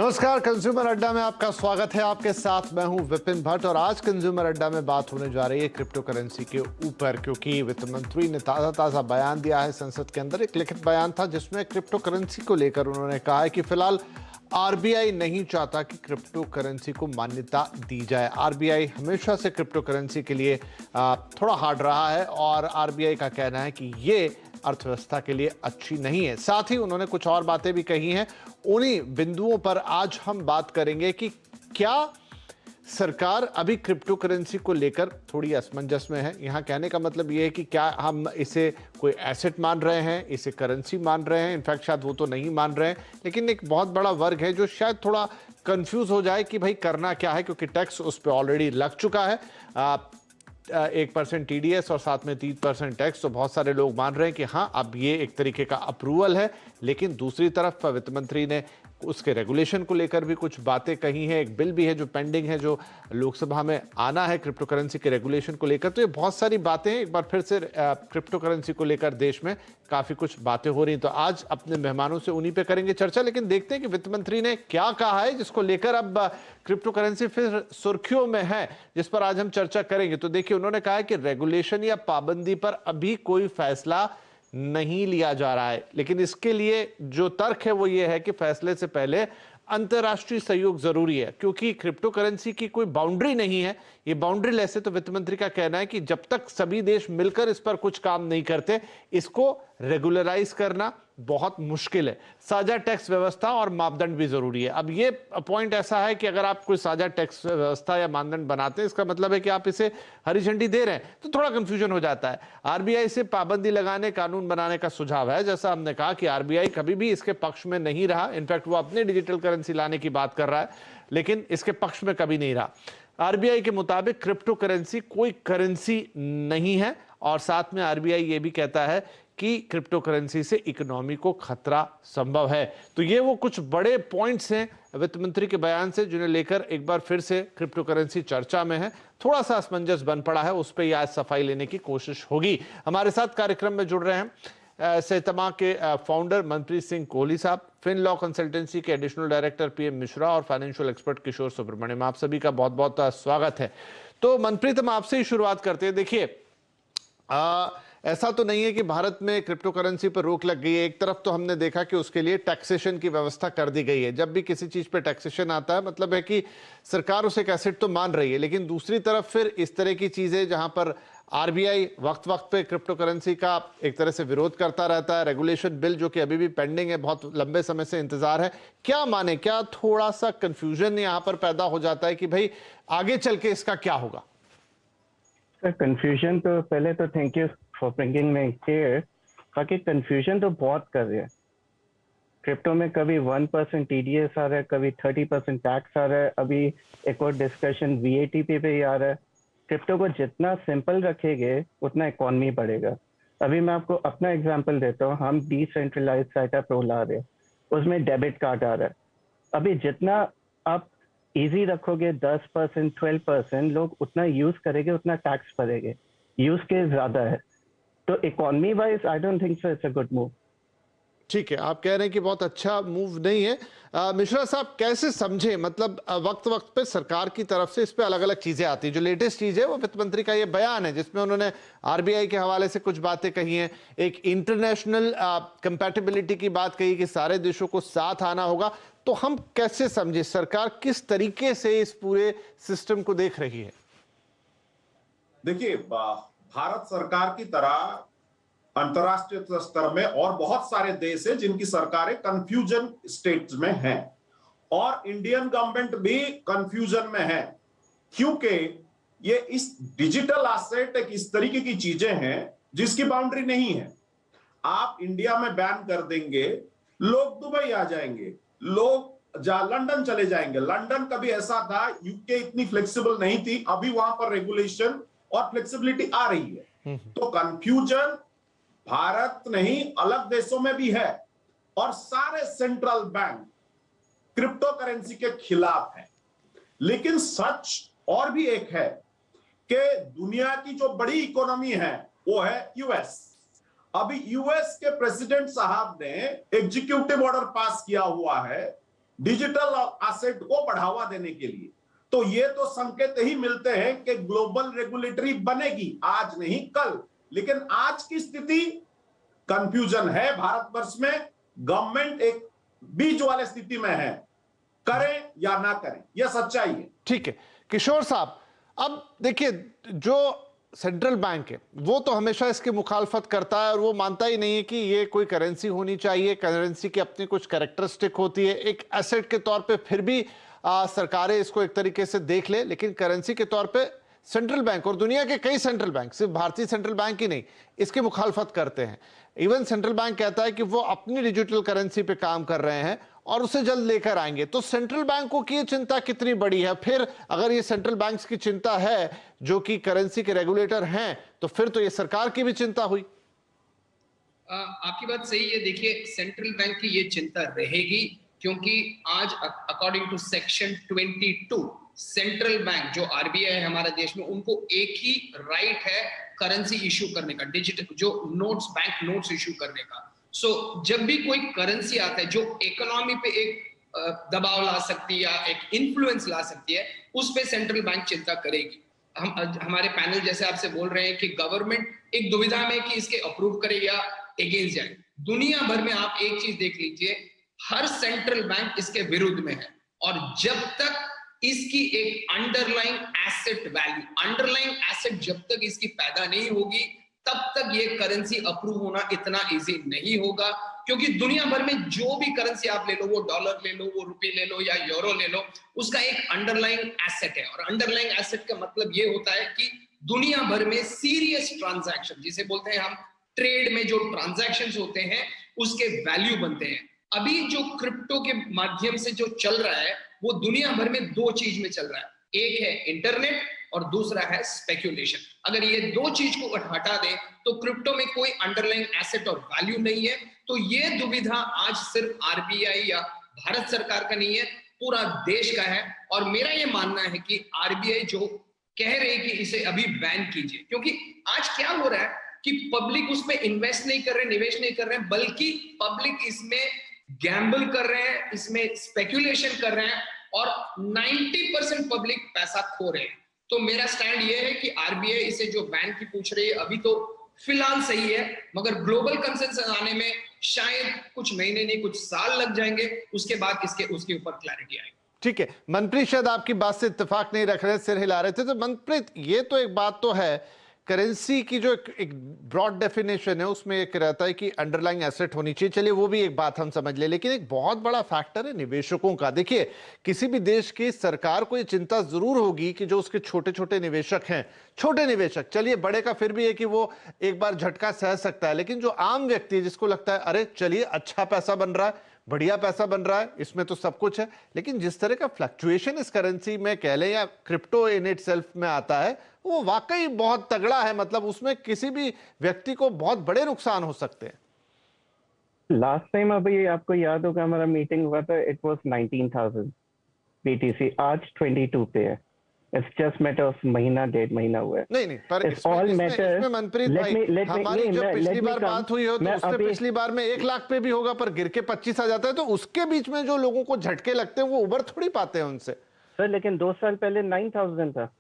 नमस्कार, कंज्यूमर अड्डा में आपका स्वागत है। आपके साथ मैं हूं विपिन भट्ट और आज कंज्यूमर अड्डा में बात होने जा रही है क्रिप्टो करेंसी के ऊपर, क्योंकि वित्त मंत्री ने ताज़ा बयान दिया है। संसद के अंदर एक लिखित बयान था जिसमें क्रिप्टो करेंसी को लेकर उन्होंने कहा है कि फिलहाल आरबीआई नहीं चाहता कि क्रिप्टो करेंसी को मान्यता दी जाए। आरबीआई हमेशा से क्रिप्टो करेंसी के लिए थोड़ा हार्ड रहा है और आरबीआई का कहना है कि ये अर्थव्यवस्था के लिए अच्छी नहीं है। साथ ही उन्होंने कुछ और बातें भी कही हैं। उन्हीं बिंदुओं पर आज हम बात करेंगे कि क्या सरकार अभी क्रिप्टो करेंसी को लेकर थोड़ी असमंजस में है। यहां कहने का मतलब यह है कि क्या हम इसे कोई एसेट मान रहे हैं, इसे करेंसी मान रहे हैं। इनफैक्ट शायद वो तो नहीं मान रहे हैं, लेकिन एक बहुत बड़ा वर्ग है जो शायद थोड़ा कंफ्यूज हो जाए कि भाई करना क्या है, क्योंकि टैक्स उस पर ऑलरेडी लग चुका है। 1% टीडीएस और साथ में 3% टैक्स। तो बहुत सारे लोग मान रहे हैं कि हाँ, अब ये एक तरीके का अप्रूवल है। लेकिन दूसरी तरफ वित्त मंत्री ने उसके रेगुलेशन को लेकर भी कुछ बातें कही हैं। एक बिल भी है जो पेंडिंग है, जो लोकसभा में आना है क्रिप्टो करेंसी के रेगुलेशन को लेकर। तो ये बहुत सारी बातें हैं। एक बार फिर से क्रिप्टो करेंसी को लेकर देश में काफी कुछ बातें हो रही हैं। तो आज अपने मेहमानों से उन्हीं पे करेंगे चर्चा। लेकिन देखते हैं कि वित्त मंत्री ने क्या कहा है जिसको लेकर अब क्रिप्टो करेंसी फिर सुर्खियों में है, जिस पर आज हम चर्चा करेंगे। तो देखिए, उन्होंने कहा है कि रेगुलेशन या पाबंदी पर अभी कोई फैसला नहीं लिया जा रहा है, लेकिन इसके लिए जो तर्क है वो ये है कि फैसले से पहले अंतर्राष्ट्रीय सहयोग जरूरी है, क्योंकि क्रिप्टो करेंसी की कोई बाउंड्री नहीं है। ये बाउंड्री लेस है। तो वित्त मंत्री का कहना है कि जब तक सभी देश मिलकर इस पर कुछ काम नहीं करते, इसको रेगुलराइज करना बहुत मुश्किल है। साझा टैक्स व्यवस्था और मापदंड भी जरूरी है। अब ये पॉइंट ऐसा है कि अगर आप कोई साझा टैक्स व्यवस्था या मानदंड बनाते हैं, इसका मतलब है कि आप इसे हरी झंडी दे रहे हैं, तो थोड़ा कंफ्यूजन हो जाता है। आरबीआई से पाबंदी लगाने, कानून बनाने का सुझाव है। जैसा हमने कहा कि आरबीआई कभी भी इसके पक्ष में नहीं रहा। इनफैक्ट वो अपने डिजिटल करेंसी लाने की बात कर रहा है, लेकिन इसके पक्ष में कभी नहीं रहा। आरबीआई के मुताबिक क्रिप्टो करेंसी कोई करेंसी नहीं है और साथ में आरबीआई ये भी कहता है कि क्रिप्टो करेंसी से इकोनॉमी को खतरा संभव है। तो ये वो कुछ बड़े पॉइंट्स हैं वित्त मंत्री के बयान से, जिन्हें लेकर एक बार फिर से क्रिप्टो करेंसी चर्चा में है। थोड़ा सा असमंजस बन पड़ा है, उस पर आज सफाई लेने की कोशिश होगी। हमारे साथ कार्यक्रम में जुड़ रहे हैं सैतमा के फाउंडर मनप्रीत सिंह कोहली साहब, फिन लॉ कंसल्टेंसी के एडिशनल डायरेक्टर पीएम मिश्रा और फाइनेंशियल एक्सपर्ट किशोर सुब्रमण्यम। आप सभी का बहुत बहुत स्वागत है। तो मनप्रीत, हम आपसे ही शुरुआत करते हैं। देखिए, ऐसा तो नहीं है कि भारत में क्रिप्टो करेंसी पर रोक लग गई है। एक तरफ तो हमने देखा कि उसके लिए टैक्सेशन की व्यवस्था कर दी गई है। जब भी किसी चीज पे टैक्सेशन आता है, मतलब है कि सरकार उसे एक एसेट तो मान रही है। लेकिन दूसरी तरफ फिर इस तरह की चीजें जहां पर आरबीआई वक्त वक्त पे क्रिप्टो करेंसी का एक तरह से विरोध करता रहता है। रेगुलेशन बिल जो कि अभी भी पेंडिंग है, बहुत लंबे समय से इंतजार है। क्या माने, क्या थोड़ा सा कंफ्यूजन यहां पर पैदा हो जाता है कि भाई आगे चल के इसका क्या होगा? सर, कंफ्यूजन तो पहले तो thank you for bringing me here. बाकी कंफ्यूजन तो बहुत कर रहे हैं। क्रिप्टो में कभी 1% टीडीएस आ रहा है, कभी 30% टैक्स आ रहा है। अभी एक और डिस्कशन वीएटी पे ही आ रहा है। क्रिप्टो को जितना सिंपल रखेंगे उतना इकोनॉमी बढ़ेगा। अभी मैं आपको अपना एग्जांपल देता हूँ। हम डिसेंट्रलाइज्ड सेटअप रोल आ रहे हैं, उसमें डेबिट कार्ड आ रहा है। अभी जितना आप इजी रखोगे 10% 12%, लोग उतना यूज करेंगे, उतना टैक्स भरेंगे। यूज केस ज्यादा है, तो economy wise I don't think so it's a good move. ठीक है, आप कह रहे हैं कि बहुत अच्छा मूव नहीं है। मिश्रा साहब, कैसे समझे? मतलब वक्त वक्त पे सरकार की तरफ से इस पे अलग अलग चीजें आती हैं। जो लेटेस्ट चीज है वो वित्त मंत्री का ये बयान है, जिसमें उन्होंने आरबीआई के हवाले से कुछ बातें कही हैं। एक इंटरनेशनल कंपैटिबिलिटी की बात कही कि सारे देशों को साथ आना होगा। तो हम कैसे समझे, सरकार किस तरीके से इस पूरे सिस्टम को देख रही है? देखिए, भारत सरकार की तरह अंतरराष्ट्रीय स्तर में और बहुत सारे देश हैं जिनकी सरकारें कंफ्यूजन स्टेट में हैं, और इंडियन गवर्नमेंट भी कंफ्यूजन में है, क्योंकि ये इस डिजिटल एसेट एक इस तरीके की चीजें हैं जिसकी बाउंड्री नहीं है। आप इंडिया में बैन कर देंगे, लोग दुबई आ जाएंगे, लोग लंदन चले जाएंगे। लंदन कभी ऐसा था, यूके इतनी फ्लेक्सिबल नहीं थी, अभी वहां पर रेगुलेशन और फ्लेक्सिबिलिटी आ रही है। तो कंफ्यूजन भारत नहीं, अलग देशों में भी है, और सारे सेंट्रल बैंक क्रिप्टो करेंसी के खिलाफ है। लेकिन सच और भी एक है कि दुनिया की जो बड़ी इकोनॉमी है वो है यूएस। अभी यूएस के प्रेसिडेंट साहब ने एग्जीक्यूटिव ऑर्डर पास किया हुआ है डिजिटल एसेट को बढ़ावा देने के लिए। तो ये तो संकेत ही मिलते हैं कि ग्लोबल रेगुलेटरी बनेगी, आज नहीं कल। लेकिन आज की स्थिति कंफ्यूजन है भारतवर्ष में, गवर्नमेंट एक बीच वाले स्थिति में है, करें या ना करें, यह सच्चाई है। ठीक है किशोर साहब, अब देखिए जो सेंट्रल बैंक है वो तो हमेशा इसकी मुखालफत करता है और वो मानता ही नहीं है कि ये कोई करेंसी होनी चाहिए, करेंसी की अपनी कुछ कैरेक्टरिस्टिक होती है, एक एसेट के तौर पे फिर भी सरकारें इसको एक तरीके से देख ले, लेकिन करेंसी के तौर पे सेंट्रल बैंक और दुनिया के कई सेंट्रल बैंक, सिर्फ भारतीय सेंट्रल बैंक ही नहीं, इसकी मुखालफत करते हैं। इवन सेंट्रल बैंक कहता है कि वो अपनी डिजिटल करेंसी पे काम कर रहे हैं और उसे जल्द लेकर आएंगे। तो सेंट्रल बैंकों की ये चिंता कितनी बड़ी है? फिर अगर ये सेंट्रल बैंक्स की चिंता है जो कि करेंसी के रेगुलेटर हैं, तो फिर तो ये सरकार की भी चिंता हुई। आपकी बात सही है। देखिए सेंट्रल बैंक की ये चिंता रहेगी क्योंकि आज according to section 22 central bank जो आरबीआई है हमारे देश में, उनको एक ही राइट है करेंसी इशू करने का, डिजिटल जो नोट्स, बैंक नोट्स इशू करने का। सो जब भी कोई करेंसी आता है जो इकोनॉमी पे एक दबाव ला सकती है या एक इन्फ्लुएंस ला सकती है, उस पे सेंट्रल बैंक चिंता करेगी। हमारे पैनल जैसे आपसे बोल रहे हैं कि गवर्नमेंट एक दुविधा में कि इसके अप्रूव करे या अगेंस्ट जाए। दुनिया भर में आप एक चीज देख लीजिए, हर सेंट्रल बैंक इसके विरुद्ध में है। और जब तक इसकी एक underline asset value, underline asset जब तक इसकी पैदा नहीं होगी, तब तक ये करेंसी अप्रूव होना इतना इजी नहीं होगा। क्योंकि दुनिया भर में जो भी करेंसी आप ले लो, वो डॉलर ले लो, वो रुपए ले लो या यूरो ले लो, उसका एक अंडरलाइन एसेट है। और अंडरलाइन एसेट का मतलब ये होता है कि दुनिया भर में सीरियस ट्रांजैक्शन, जिसे बोलते हैं हम ट्रेड में जो ट्रांजैक्शंस होते हैं, उसके वैल्यू बनते हैं। अभी जो क्रिप्टो के माध्यम से जो चल रहा है वो दुनिया भर में दो चीज में चल रहा है, एक है इंटरनेट और दूसरा है स्पेक्यूलेशन। अगर ये दो चीज को हटा दें तो क्रिप्टो में कोई अंडरलाइन एसेट और वैल्यू नहीं है। तो ये दुविधा आज सिर्फ आरबीआई या भारत सरकार का नहीं है, पूरा देश का है। और मेरा ये मानना है कि आरबीआई जो कह रही है कि इसे अभी बैन कीजिए, क्योंकि आज क्या हो रहा है कि पब्लिक उसमें इन्वेस्ट नहीं कर रहे, निवेश नहीं कर रहे हैं, बल्कि पब्लिक इसमें गैम्बल कर रहे हैं, इसमें स्पेक्यूलेशन कर रहे हैं और 90% पब्लिक पैसा खो रहे हैं। तो मेरा स्टैंड ये है कि आरबीआई इसे जो बैन की पूछ रही है अभी तो फिलहाल सही है, मगर ग्लोबल कंसेंसस आने में शायद कुछ महीने नहीं कुछ साल लग जाएंगे, उसके बाद उसके ऊपर क्लैरिटी आएगी। ठीक है, मनप्रीत शायद आपकी बात से इत्तेफाक नहीं रख रहे, सिर हिला रहे थे। तो मनप्रीत, ये तो एक बात तो है, करेंसी की जो एक ब्रॉड डेफिनेशन है उसमें एक रहता है कि अंडरलाइंग एसेट होनी चाहिए, चलिए वो भी एक बात हम समझ ले, लेकिन एक बहुत बड़ा फैक्टर है निवेशकों का। देखिए किसी भी देश की सरकार को ये चिंता जरूर होगी कि जो उसके छोटे छोटे निवेशक हैं, छोटे निवेशक, चलिए बड़े का फिर भी है कि वो एक बार झटका सह सकता है, लेकिन जो आम व्यक्ति जिसको लगता है अरे चलिए अच्छा पैसा बन रहा है, बढ़िया पैसा बन रहा है, इसमें तो सब कुछ है, लेकिन जिस तरह का फ्लक्चुएशन इस करेंसी में कह लें या क्रिप्टो इन इट सेल्फ में आता है, वो वाकई बहुत तगड़ा है। मतलब उसमें किसी भी व्यक्ति को बहुत बड़े नुकसान हो सकते हैं। लास्ट टाइम अभी आपको याद होगा हमारा मीटिंग हुआ था, इट वाज 19,000 BTC, आज 22 पे है। इट्स जस्ट मैटर ऑफ महीना, 1.5 महीना हुआ है। नहीं पर इसमें मनप्रीत भाई, हमारी जो पिछली बार बात हुई हो तो उससे पिछली बार में 1 लाख पे भी होगा पर गिर के 25 आ जाता है, तो उसके बीच में जो लोगों को झटके लगते हैं वो उबर थोड़ी पाते हैं उनसे। सर लेकिन 2 साल पहले 9,000 था।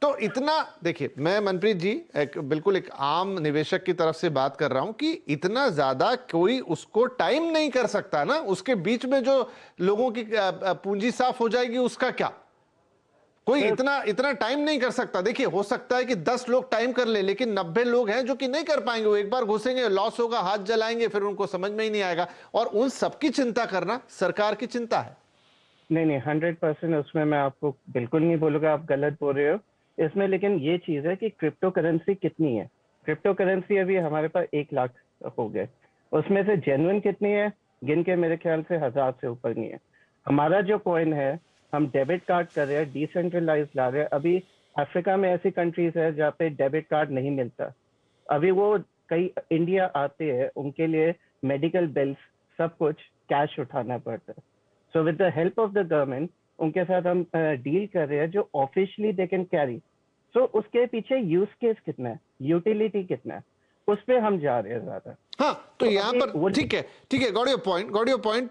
तो इतना, देखिए मैं मनप्रीत जी बिल्कुल एक आम निवेशक की तरफ से बात कर रहा हूं कि इतना ज्यादा कोई उसको टाइम नहीं कर सकता ना, उसके बीच में जो लोगों की पूंजी साफ हो जाएगी उसका क्या, कोई इतना टाइम नहीं कर सकता। देखिए हो सकता है कि 10 लोग टाइम कर ले, लेकिन 90 लोग हैं जो कि नहीं कर पाएंगे, वो एक बार घुसेंगे, लॉस होगा, हाथ जलाएंगे, फिर उनको समझ में ही नहीं आएगा। और उन सबकी चिंता करना सरकार की चिंता है। नहीं 100% उसमें मैं आपको बिल्कुल नहीं बोलूंगा, आप गलत बोल रहे हो इसमें। लेकिन ये चीज है कि क्रिप्टो करेंसी कितनी है। क्रिप्टो करेंसी अभी हमारे पास 1 लाख हो गए, उसमें से जेन्युइन कितनी है गिन के मेरे ख्याल से 1000 से ऊपर नहीं है। हमारा जो कॉइन है हम डेबिट कार्ड कर रहे हैं, डिसेंट्रलाइज ला रहे हैं। अभी अफ्रीका में ऐसी कंट्रीज है जहाँ पे डेबिट कार्ड नहीं मिलता, अभी वो कई इंडिया आते हैं, उनके लिए मेडिकल बिल्स सब कुछ कैश उठाना पड़ता है। So with the help of the government उनके साथ हम डील कर रहे हैं जो ऑफिशियली दे कैन कैरी। सो उसके पीछे यूज केस कितना है, यूटिलिटी कितना है, उस पे हम जा रहे हैं ज्यादा। हाँ तो यहाँ पर ठीक है, गॉट योर पॉइंट।